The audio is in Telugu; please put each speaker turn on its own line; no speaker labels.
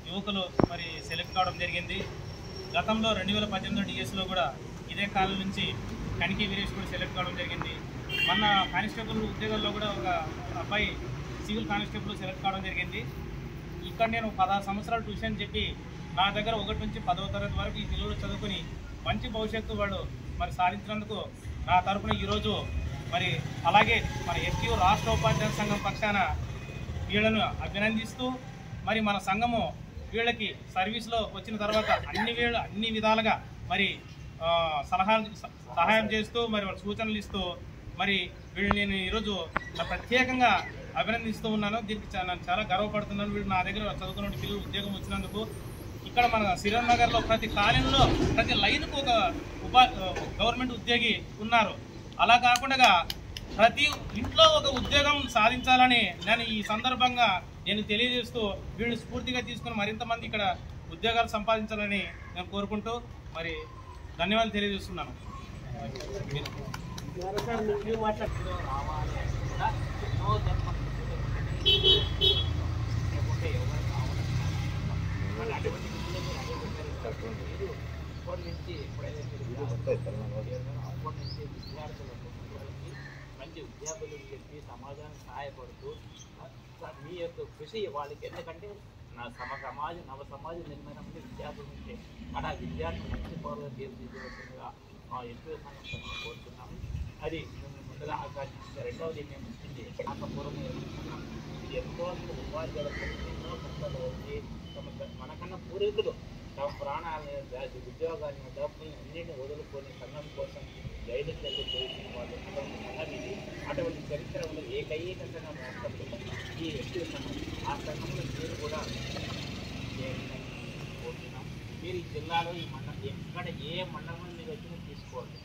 యువకులు మరి సెలెక్ట్ కావడం జరిగింది. గతంలో 2018 డిఎస్లో కూడా ఇదే కాలం నుంచి కనికి వీరేష్ కూడా సెలెక్ట్ కావడం జరిగింది. మొన్న కానిస్టేబుల్ ఉద్యోగాల్లో కూడా ఒక అబ్బాయి సివిల్ కానిస్టేబుల్ సెలెక్ట్ కావడం జరిగింది. ఇక్కడ నేను 16 సంవత్సరాలు ట్యూషన్ చెప్పి నా దగ్గర 1 నుంచి 10వ తరగతి వరకు ఈ పిల్లలు చదువుకుని మంచి భవిష్యత్తు వాళ్ళు మరి సాధించినందుకు నా తరఫున ఈరోజు మరి అలాగే మన ఎస్టీయూ రాష్ట్ర ఉపాధ్యాయ సంఘం పక్షాన వీళ్ళను అభినందిస్తూ మరి మన సంఘము వీళ్ళకి సర్వీస్లో వచ్చిన తర్వాత అన్ని విధాలుగా మరి సహాయం చేస్తూ మరి వాళ్ళ సూచనలు ఇస్తూ మరి వీళ్ళు నేను ఈరోజు ప్రత్యేకంగా అభినందిస్తూ ఉన్నాను. దీనికి నేను చాలా గర్వపడుతున్నాను. వీళ్ళు నా దగ్గర చదువుకున్న పిల్లలు ఉద్యోగం వచ్చినందుకు. ఇక్కడ మన సిరివెన్నెల నగర్లో ప్రతి కాలనీలో ప్రతి లైన్కు ఒక గవర్నమెంట్ ఉద్యోగి ఉన్నారు. అలా కాకుండా ప్రతి ఇంట్లో ఒక ఉద్యోగం సాధించాలని నేను ఈ సందర్భంగా నేను తెలియజేస్తూ వీళ్ళు స్ఫూర్తిగా తీసుకుని మరింత మంది ఇక్కడ ఉద్యోగాలు సంపాదించాలని నేను కోరుకుంటూ మరి ధన్యవాదాలు తెలియజేస్తున్నాను.
అప్పటి నుంచి ఎప్పుడైతే అప్పటి నుంచి విద్యార్థులకు మంచి విద్యార్థులకు చెప్పి సమాజానికి సహాయపడుతూ మీ యొక్క కృషి వాళ్ళకి ఎందుకంటే నవ సమాజ నిర్మాణం అంటే విద్యార్థుల నుంచే అలా విద్యార్థులు మంచి పౌరులుగా తీర్చిదిద్దవలసిందిగా మా ఎక్కువ సంఘం కోరుతున్నాము. అది మేము ముందుగా ఆకాంక్షించారు. రెండవది మేము ఇచ్చింది ఆకపూర్వం ఎంతో ఉపాధ్యాయులకు ఎన్నో కష్టాలు వచ్చి మనకన్నా పూర్వీకులు తమ ప్రాణాలని ఉద్యోగాన్ని డబ్బుల్ని అన్నింటినీ వదులుకొని సంఘం కోసం జైలుకి వెళ్ళి పోయిన వాళ్ళు సంఘం ఇది. అటువంటి చరిత్ర ఉన్న ఏకైక సంఘం ఈ ఎస్టీ సంఘం. ఆ సంఘంలో మీరు కూడా కోరుతున్నాం. మీరు ఈ జిల్లాలో ఈ ఎక్కడ ఏ మండలం మీరు వచ్చినా తీసుకోండి.